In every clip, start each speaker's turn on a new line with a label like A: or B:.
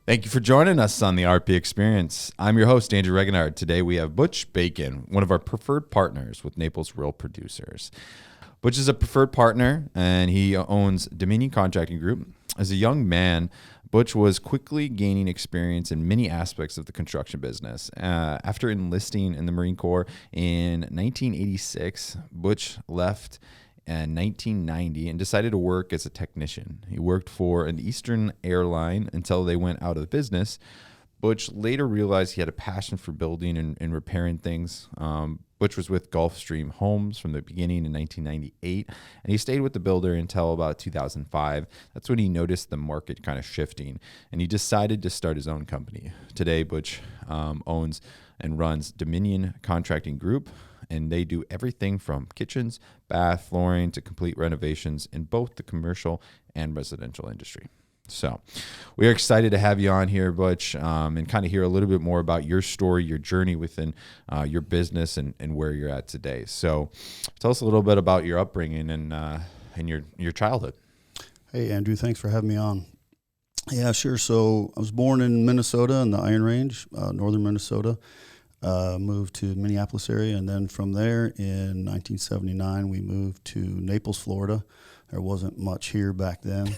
A: Thank you for joining us on the RP Experience. I'm your host, Andrew Regenard. Today we have Butch Bacon, one of our preferred partners with Naples Real Producers. Butch is a preferred partner, and he owns Dominion Contracting Group. As a young man, Butch was quickly gaining experience in many aspects of the construction business. After enlisting in the Marine Corps in 1986, Butch left in 1990 and decided to work as a technician. He worked for an Eastern airline until they went out of business. Butch later realized he had a passion for building and repairing things. Butch was with Gulfstream Homes from the beginning in 1998, and he stayed with the builder until about 2005. That's when he noticed the market kind of shifting, and he decided to start his own company. Today, Butch owns and runs Dominion Contracting Group, and they do everything from kitchens, bath, flooring to complete renovations in both the commercial and residential industry. So we are excited to have you on here, Butch, and kind of hear a little bit more about your story, your journey within your business and where you're at today. So tell us a little bit about your upbringing and your childhood.
B: Hey, Andrew, thanks for having me on. Yeah, sure. So I was born in Minnesota in the Iron Range, northern Minnesota. Moved to Minneapolis area, and then from there in 1979 we moved to Naples, Florida. There wasn't much here back then.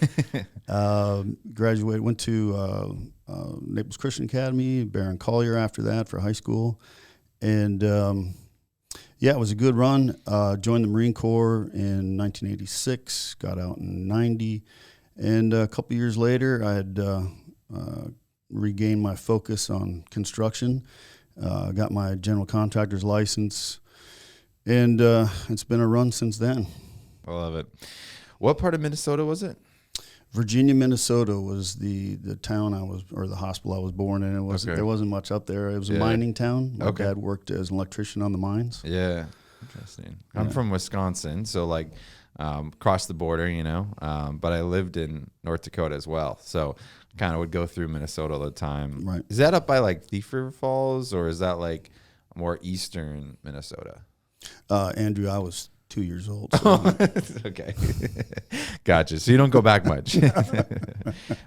B: Graduated, went to Naples Christian Academy, Baron Collier after that for high school, and it was a good run. Joined the Marine Corps in 1986, got out in 90, and a couple years later I had regained my focus on construction. Got my general contractor's license, and it's been a run since then.
A: I love it. What part of Minnesota was it?
B: Virginia, Minnesota was the town or the hospital I was born in. There wasn't much up there. It was a mining town. My dad worked as an electrician on the mines.
A: Yeah, interesting. I'm from Wisconsin, so across the border, but I lived in North Dakota as well. So kind of would go through Minnesota all the time.
B: Right.
A: Is that up by Thief River Falls, or is that more eastern Minnesota?
B: Andrew, I was 2 years old. So.
A: Okay. Gotcha. So you don't go back much.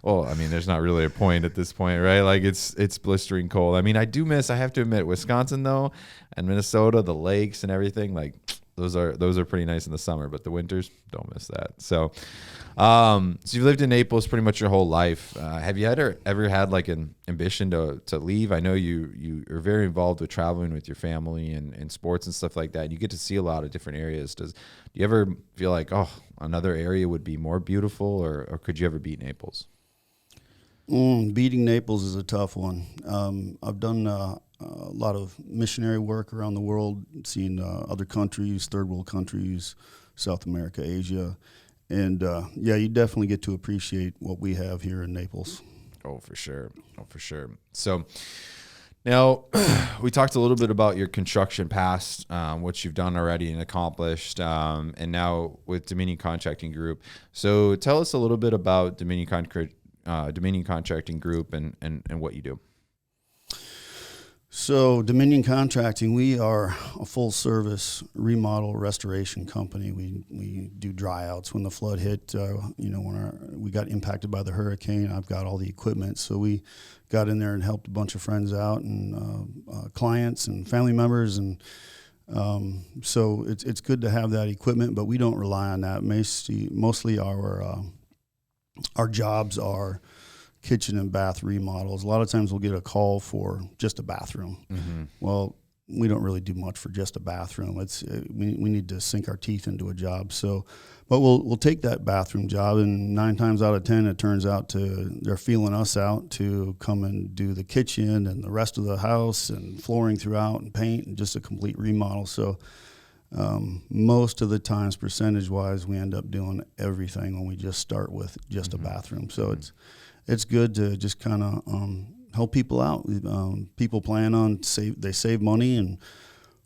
A: Well, I mean, there's not really a point at this point, right? It's blistering cold. I mean, I have to admit, Wisconsin though, and Minnesota, the lakes and everything, those are pretty nice in the summer, but the winters, don't miss that. So you've lived in Naples pretty much your whole life. Have you ever had an ambition to leave? I know you are very involved with traveling with your family and sports and stuff like that. And you get to see a lot of different areas. Do you ever feel like, another area would be more beautiful, or could you ever beat Naples?
B: Beating Naples is a tough one. I've done a lot of missionary work around the world, seeing other countries, third world countries, South America, Asia. And you definitely get to appreciate what we have here in Naples.
A: Oh, for sure. So now we talked a little bit about your construction past, what you've done already and accomplished, and now with Dominion Contracting Group. So tell us a little bit about Dominion Contracting Group and what you do.
B: So Dominion Contracting, we are a full-service remodel restoration company. We do dryouts when the flood hit. When we got impacted by the hurricane, I've got all the equipment. So we got in there and helped a bunch of friends out and clients and family members, and so it's good to have that equipment. But we don't rely on that. Mostly our jobs are kitchen and bath remodels. A lot of times we'll get a call for just a bathroom. Mm-hmm. Well, we don't really do much for just a bathroom. We need to sink our teeth into a job. So, but we'll take that bathroom job, and 9 times out of 10, it turns out they're feeling us out to come and do the kitchen and the rest of the house and flooring throughout and paint and just a complete remodel. So, most of the times, percentage-wise, we end up doing everything when we just start with just a bathroom. So it's good to just kind of help people out. People plan on save money, and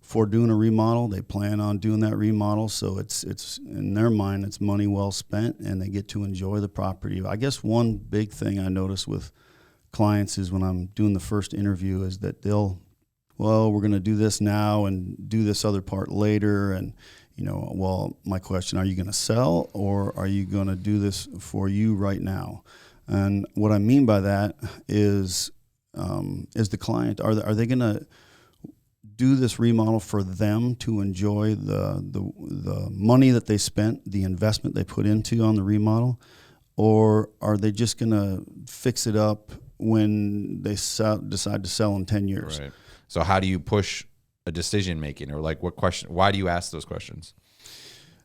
B: for doing a remodel, they plan on doing that remodel. So it's in their mind, it's money well spent, and they get to enjoy the property. I guess one big thing I notice with clients is when I'm doing the first interview is that we're going to do this now and do this other part later, and my question, are you going to sell, or are you going to do this for you right now? And what I mean by that is the client, are they going to do this remodel for them to enjoy the money that they spent, the investment they put into on the remodel, or are they just going to fix it up when they decide to sell in 10 years?
A: Right. So how do you push a decision making, or like what question? Why do you ask those questions?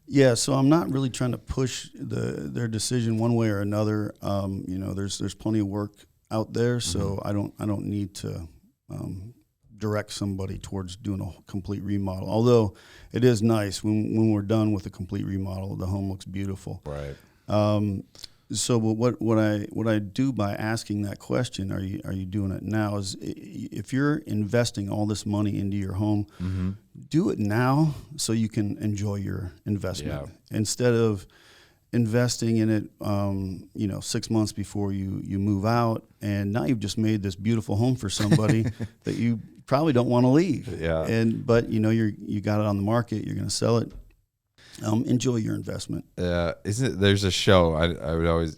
B: Yeah, so I'm not really trying to push their decision one way or another. There's plenty of work out there, so I don't need to direct somebody towards doing a complete remodel. Although it is nice when we're done with a complete remodel, the home looks beautiful.
A: Right.
B: So what I do by asking that question, are you doing it now, is if you're investing all this money into your home, do it now so you can enjoy your investment instead of investing in it 6 months before you move out, and now you've just made this beautiful home for somebody that you probably don't want to leave. But you got it on the market, you're going to sell it. Enjoy your investment.
A: There's a show I would always,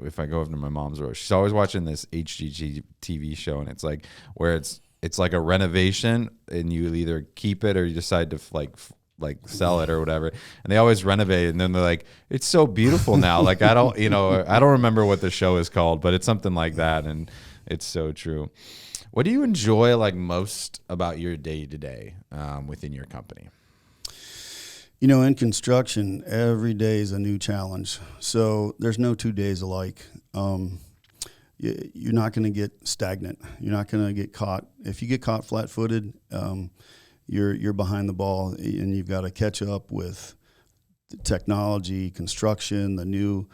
A: if I go over to my mom's room, she's always watching this HGTV show, and it's like where it's like a renovation, and you either keep it or you decide to like sell it or whatever. And they always renovate, and then they're like, it's so beautiful now. Like I don't remember what the show is called, but it's something like that, and it's so true. What do you enjoy like most about your day to day within your company?
B: In construction, every day is a new challenge. So there's no 2 days alike. You're not going to get stagnant. You're not going to get caught. If you get caught flat-footed, you're behind the ball, and you've got to catch up with the technology, construction, the new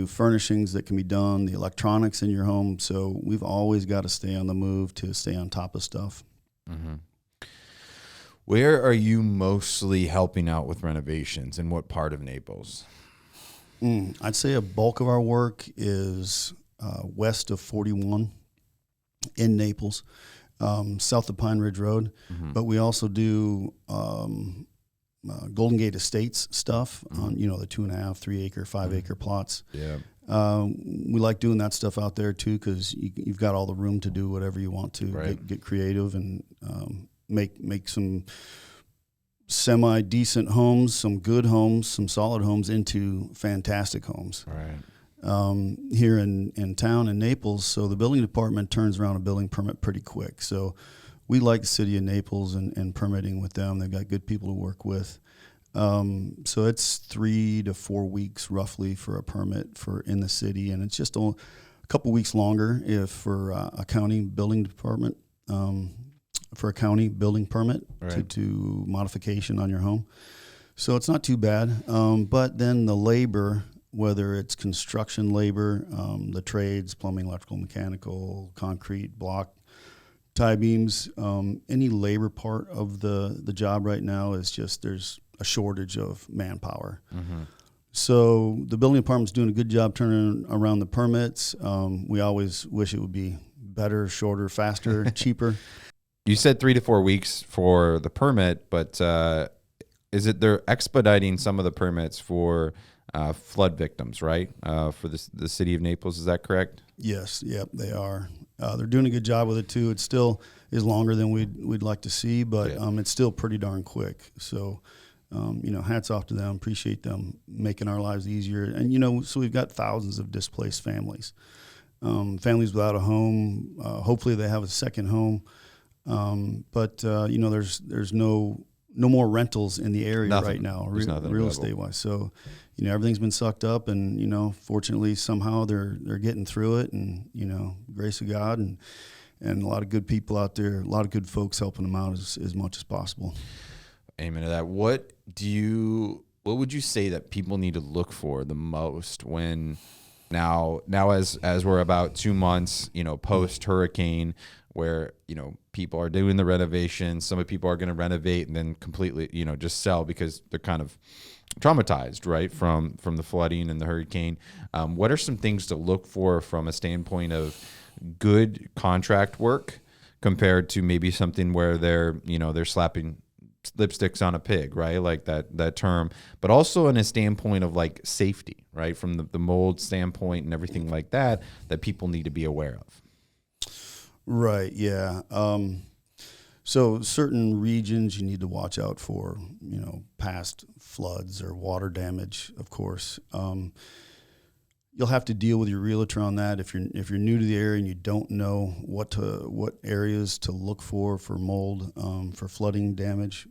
B: furnishings that can be done, the electronics in your home. So we've always got to stay on the move to stay on top of stuff.
A: Mm-hmm. Where are you mostly helping out with renovations, and what part of Naples?
B: I'd say a bulk of our work is west of 41 in Naples, south of Pine Ridge Road. But we also do Golden Gate Estates stuff on the 2.5, 3 acre, 5 acre plots.
A: Yeah.
B: We like doing that stuff out there too, because you've got all the room to do whatever you want to.
A: Right.
B: Get creative and make some semi-decent homes, some good homes, some solid homes into fantastic homes.
A: Right.
B: Here in town in Naples, so the building department turns around a building permit pretty quick. So we like the city of Naples and permitting with them. They've got good people to work with. So it's 3 to 4 weeks roughly for a permit for in the city, and it's just a couple weeks longer if for a county building department. For a county building permit to modification on your home. So it's not too bad. But then the labor, whether it's construction labor, the trades, plumbing, electrical, mechanical, concrete, block, tie beams, any labor part of the job right now is just there's a shortage of manpower. So the building department's doing a good job turning around the permits. We always wish it would be better, shorter, faster, cheaper.
A: You said 3 to 4 weeks for the permit, but is it they're expediting some of the permits for flood victims, right? For the city of Naples, is that correct?
B: Yes, yep, they are. They're doing a good job with it too. It still is longer than we'd like to see, but it's still pretty darn quick. So, hats off to them. Appreciate them making our lives easier. And so we've got thousands of displaced families, families without a home. Hopefully, they have a second home. But there's no more rentals in the area right now, real estate wise. So, everything's been sucked up, and fortunately somehow they're getting through it, and grace of God and a lot of good people out there, a lot of good folks helping them out as much as possible.
A: Amen to that. What would you say that people need to look for the most when now as we're about 2 months, post hurricane, where people are doing the renovation, some of people are going to renovate and then completely just sell because they're kind of traumatized, right, from the flooding and the hurricane. What are some things to look for from a standpoint of good contract work compared to maybe something where they're slapping lipsticks on a pig, right? Like that term, but also in a standpoint of like safety, right? From the mold standpoint and everything like that people need to be aware of.
B: Right. Yeah. So certain regions you need to watch out for, past floods or water damage, of course. You'll have to deal with your realtor on that if you're new to the area and you don't know what areas to look for mold, for flooding damage.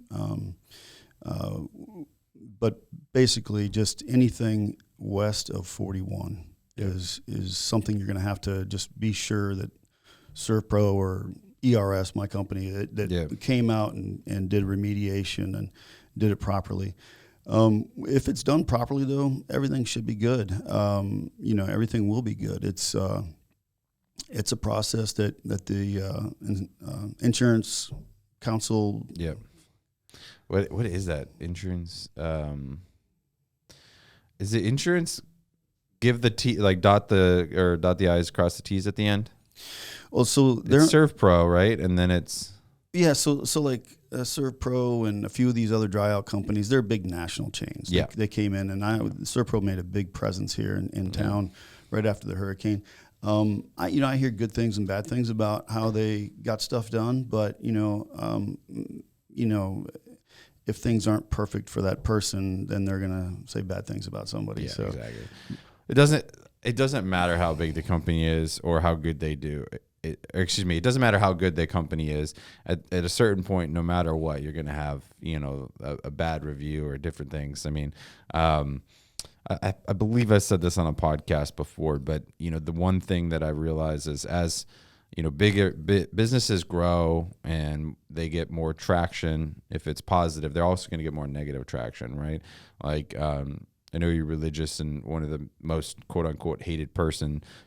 B: But basically, just anything west of 41 is something you're going to have to just be sure that ServPro or ERS, my company, that came out and did remediation and did it properly. If it's done properly, though, everything should be good. Everything will be good. It's a process that the insurance council.
A: Yeah. What is that insurance? Is it insurance? Give the T, like dot the I's, cross the T's at the end.
B: Well, so
A: it's ServPro, right? And then it's
B: so like ServPro and a few of these other dry out companies, they're big national chains.
A: Yeah,
B: they came in, and ServPro made a big presence here in town right after the hurricane. I hear good things and bad things about how they got stuff done, but if things aren't perfect for that person, then they're gonna say bad things about somebody.
A: Yeah,
B: so
A: exactly. It doesn't matter how big the company is or how good they do. It doesn't matter how good the company is. At a certain point, no matter what, you're going to have, a bad review or different things. I mean, I believe I said this on a podcast before, but, the one thing that I realize is as, businesses grow and they get more traction, if it's positive, they're also going to get more negative traction, right? Like, I know you're religious, and one of the most quote unquote hated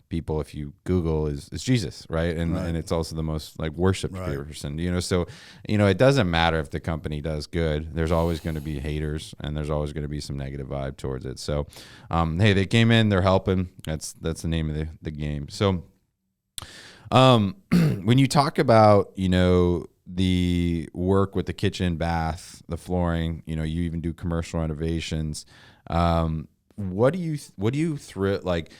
A: people, if you Google, is Jesus, right? And it's also the most like worshipped person, So, it doesn't matter if the company does good. There's always going to be haters, and there's always going to be some negative vibe towards it. So, hey, they came in, they're helping. That's the name of the game. So, when you talk about, the work with the kitchen, bath, the flooring, you even do commercial renovations. What do you like,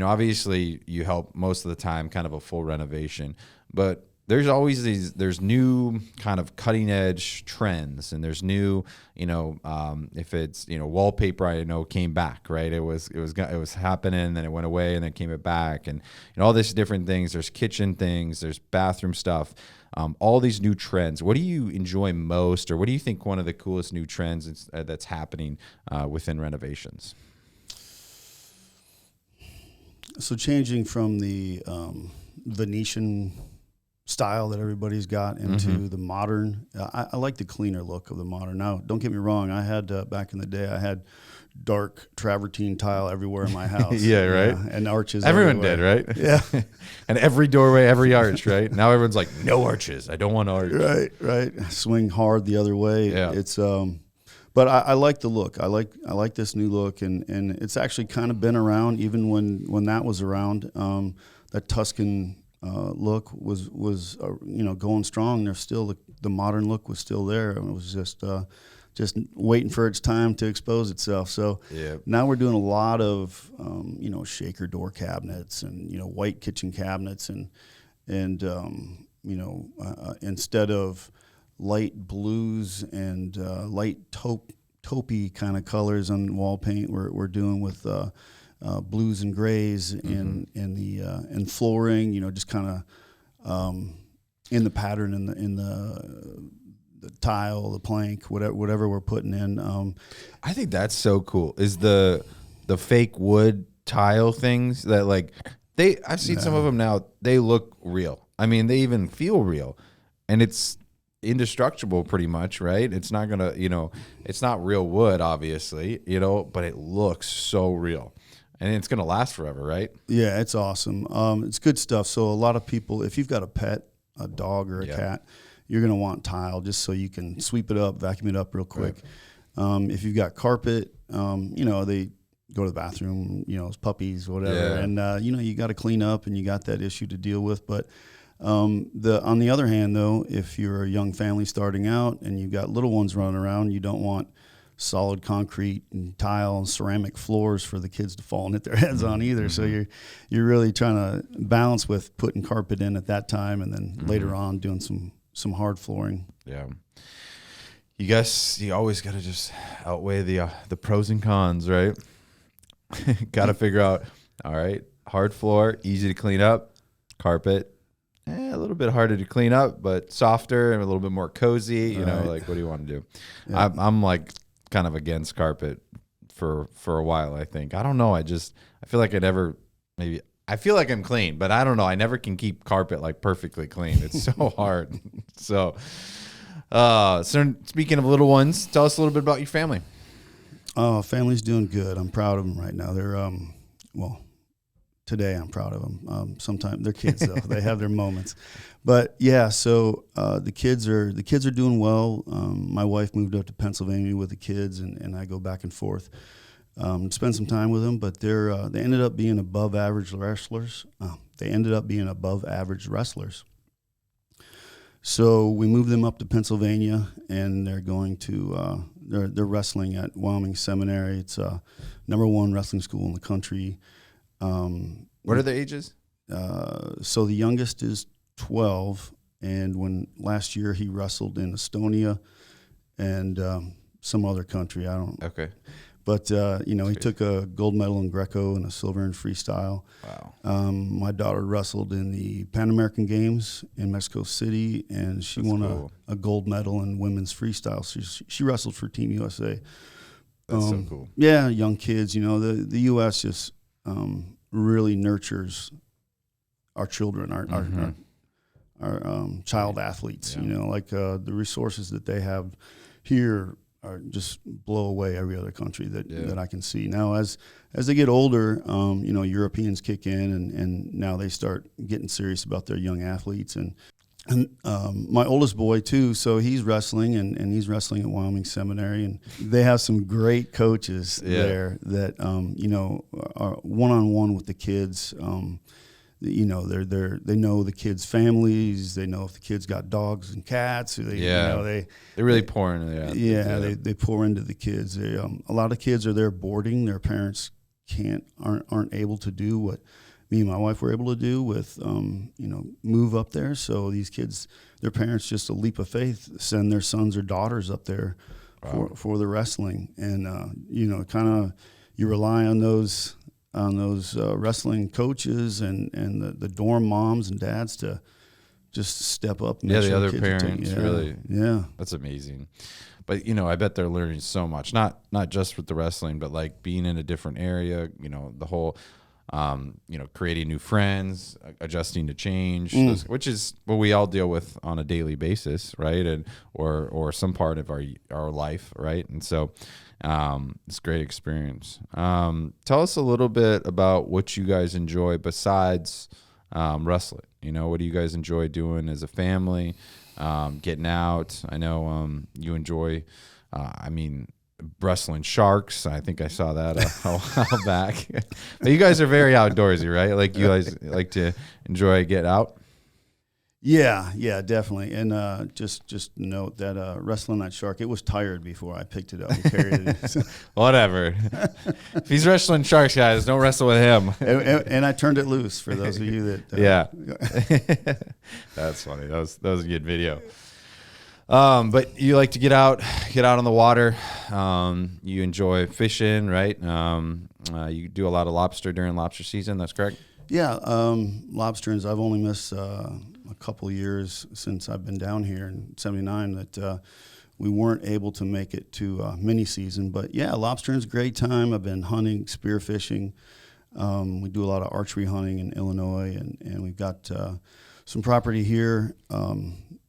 A: obviously you help most of the time kind of a full renovation, but there's always there's new kind of cutting edge trends, and there's new, if it's, wallpaper, I know came back, right? It was happening, then it went away, and then came back, and all these different things. There's kitchen things, there's bathroom stuff. All these new trends. What do you enjoy most, or what do you think one of the coolest new trends that's happening within renovations?
B: So changing from the Venetian style that everybody's got into the modern, I like the cleaner look of the modern. Now, don't get me wrong. I had back in the day, I had dark travertine tile everywhere in my house.
A: Yeah, right.
B: And arches.
A: Everyone
B: everywhere.
A: did, right?
B: Yeah.
A: And every doorway, every arch, right? Now everyone's like, no arches. I don't want arches.
B: Right. Swing hard the other way.
A: Yeah.
B: It's but I like the look. I like this new look, and it's actually kind of been around even when that was around. That Tuscan look was going strong. There's still the modern look was still there. It was just waiting for its time to expose itself. So now we're doing a lot of shaker door cabinets and white kitchen cabinets and instead of light blues and light taupey kind of colors on wall paint, we're doing with blues and grays in flooring. Just kind of in the pattern in the tile, the plank, whatever we're putting in.
A: I think that's so cool. Is the fake wood tile things that I've seen some of them now. They look real. I mean, they even feel real, and it's indestructible pretty much, right? It's not gonna, it's not real wood, obviously, but it looks so real. And it's going to last forever, right?
B: Yeah, it's awesome. It's good stuff. So a lot of people, if you've got a pet, a dog or a cat, you're going to want tile just so you can sweep it up, vacuum it up real quick. Right. If you've got carpet, they go to the bathroom, it's puppies, whatever. Yeah. And, you got to clean up, and you got that issue to deal with. But On the other hand, though, if you're a young family starting out and you've got little ones running around, you don't want solid concrete and tile and ceramic floors for the kids to fall and hit their heads on either. So you're really trying to balance with putting carpet in at that time and then later on doing some hard flooring.
A: Yeah. You always got to just outweigh the pros and cons, right? Got to figure out, all right, hard floor, easy to clean up, carpet, a little bit harder to clean up, but softer and a little bit more cozy. You know, like, what do you want to do? Yeah. I'm like kind of against carpet for a while, I think. I don't know. I feel like I feel like I'm clean, but I don't know. I never can keep carpet like perfectly clean. It's so hard. So speaking of little ones, tell us a little bit about your family.
B: Oh, family's doing good. I'm proud of them right now. They're, today I'm proud of them. Sometimes they're kids though. They have their moments, but yeah. So the kids are doing well. My wife moved up to Pennsylvania with the kids, and I go back and forth, spend some time with them. But they ended up being above average wrestlers. So we moved them up to Pennsylvania, and they're going to they're wrestling at Wyoming Seminary. It's #1 wrestling school in the country.
A: What are the ages?
B: So the youngest is 12, and when last year he wrestled in Estonia and some other country. I don't.
A: Okay.
B: But he took a gold medal in Greco and a silver in freestyle.
A: Wow.
B: My daughter wrestled in the Pan American Games in Mexico City, and she won a gold medal in women's freestyle. She wrestled for Team USA.
A: That's so cool.
B: Yeah, young kids. The U.S. just really nurtures our children, our child athletes.
A: Yeah.
B: Like the resources that they have here are just blow away every other country that I can see. Now, as they get older, Europeans kick in, and now they start getting serious about their young athletes. And my oldest boy too, so he's wrestling, and he's wrestling at Wyoming Seminary, and they have some great coaches there that are one-on-one with the kids. They know the kids' families. They know if the kids got dogs and cats. They
A: really pour into that.
B: Yeah, they pour into the kids. A lot of kids are there boarding. Their parents aren't able to do what me and my wife were able to do with move up there. So these kids, their parents, just a leap of faith, send their sons or daughters up there for the wrestling, and kind of you rely on those wrestling coaches and the dorm moms and dads to just step up. And
A: the other parents really.
B: Yeah,
A: that's amazing. But I bet they're learning so much. Not just with the wrestling, but like being in a different area. The whole, creating new friends, adjusting to change, which is what we all deal with on a daily basis, right? And or some part of our life, right? And so. It's a great experience. Tell us a little bit about what you guys enjoy besides wrestling. What do you guys enjoy doing as a family? Getting out. I know you enjoy, wrestling sharks. I think I saw that a while back. But you guys are very outdoorsy, right? Like you guys like to enjoy get out?
B: Yeah, definitely. And just note that wrestling that shark, it was tired before I picked it up and carried it.
A: Whatever. If he's wrestling sharks, guys, don't wrestle with him.
B: And I turned it loose for those of you that.
A: Yeah. That's funny. That was a good video. But you like to get out on the water. You enjoy fishing, right? You do a lot of lobster during lobster season. That's correct?
B: Yeah, lobsterings. I've only missed a couple of years since I've been down here in '79 that we weren't able to make it to mini season. But yeah, lobstering's a great time. I've been hunting, spearfishing. We do a lot of archery hunting in Illinois, and we've got some property here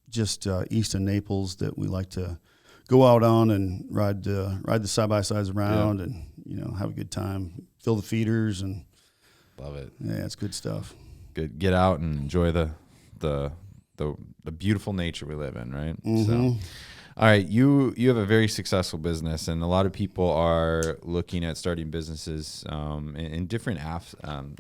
B: just east of Naples that we like to go out on and ride the side-by-sides around and have a good time, fill the feeders and.
A: Love it.
B: Yeah, it's good stuff.
A: Good. Get out and enjoy the beautiful nature we live in, right?
B: Mm-hmm.
A: All right, you have a very successful business, and a lot of people are looking at starting businesses in different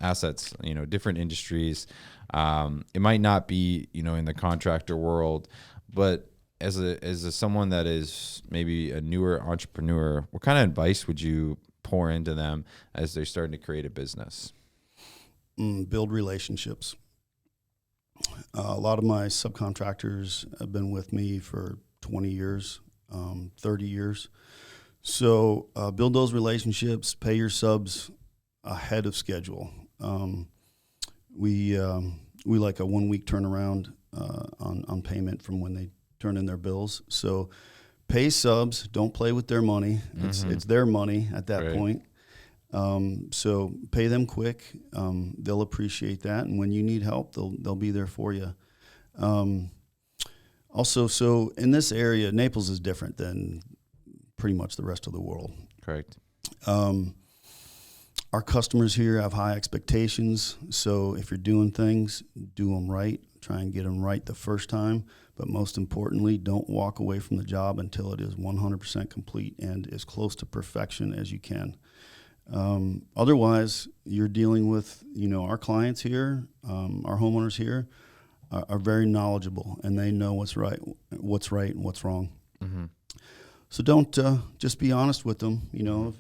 A: assets, different industries. It might not be, in the contractor world, but as someone that is maybe a newer entrepreneur, what kind of advice would you pour into them as they're starting to create a business?
B: Build relationships. A lot of my subcontractors have been with me for 20 years, 30 years. So build those relationships, pay your subs ahead of schedule. We like a 1 week turnaround on payment from when they turn in their bills. So pay subs, don't play with their money. It's their money at that point. So pay them quick. They'll appreciate that. And when you need help, they'll be there for you. Also, so in this area, Naples is different than pretty much the rest of the world.
A: Correct.
B: Our customers here have high expectations. So if you're doing things, do them right. Try and get them right the first time. But most importantly, don't walk away from the job until it is 100% complete and as close to perfection as you can. Otherwise, you're dealing with, our clients here, our homeowners here are very knowledgeable, and they know what's right and what's wrong. Mm-hmm. So don't just be honest with them.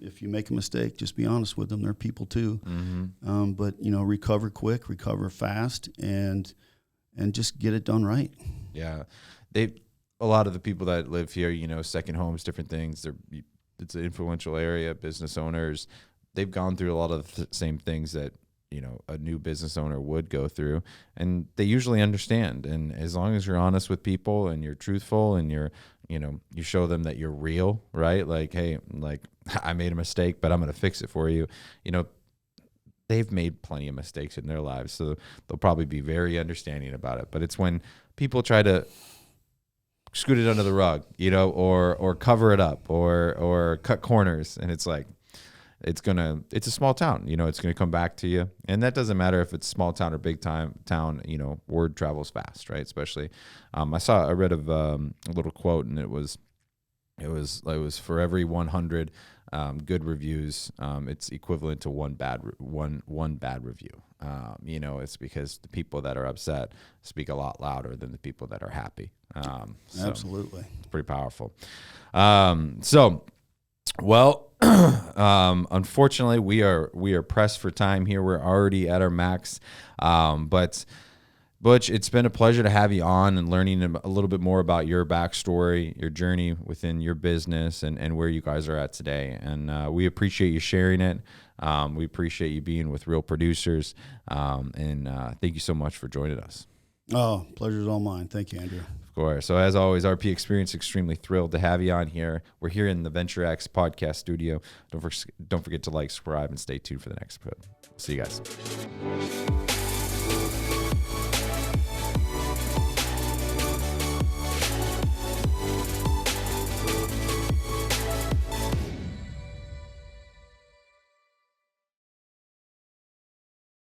B: If you make a mistake, just be honest with them. They're people too. Mm-hmm. But recover quick, recover fast, and just get it done right.
A: Yeah, a lot of the people that live here, second homes, different things. It's an influential area. Business owners, they've gone through a lot of the same things that a new business owner would go through, and they usually understand. And as long as you're honest with people and you're truthful and you show them that you're real, right? Like, hey, I made a mistake, but I'm going to fix it for you. They've made plenty of mistakes in their lives, so they'll probably be very understanding about it. But it's when people try to scoot it under the rug, or cover it up, or cut corners, and it's like, it's a small town, it's gonna come back to you. And that doesn't matter if it's small town or big town, word travels fast, right? Especially, I read of a little quote, and it was for every 100 good reviews, it's equivalent to one bad review. It's because the people that are upset speak a lot louder than the people that are happy. So
B: absolutely,
A: it's pretty powerful. Unfortunately, we are pressed for time here. We're already at our max. But Butch, it's been a pleasure to have you on and learning a little bit more about your backstory, your journey within your business, and where you guys are at today. And we appreciate you sharing it. We appreciate you being with Real Producers. And thank you so much for joining us.
B: Oh, pleasure's all mine. Thank you, Andrew.
A: Of course. So as always, RP Experience, extremely thrilled to have you on here. We're here in the Venture X podcast studio. Don't forget to like, subscribe, and stay tuned for the next episode. See you guys.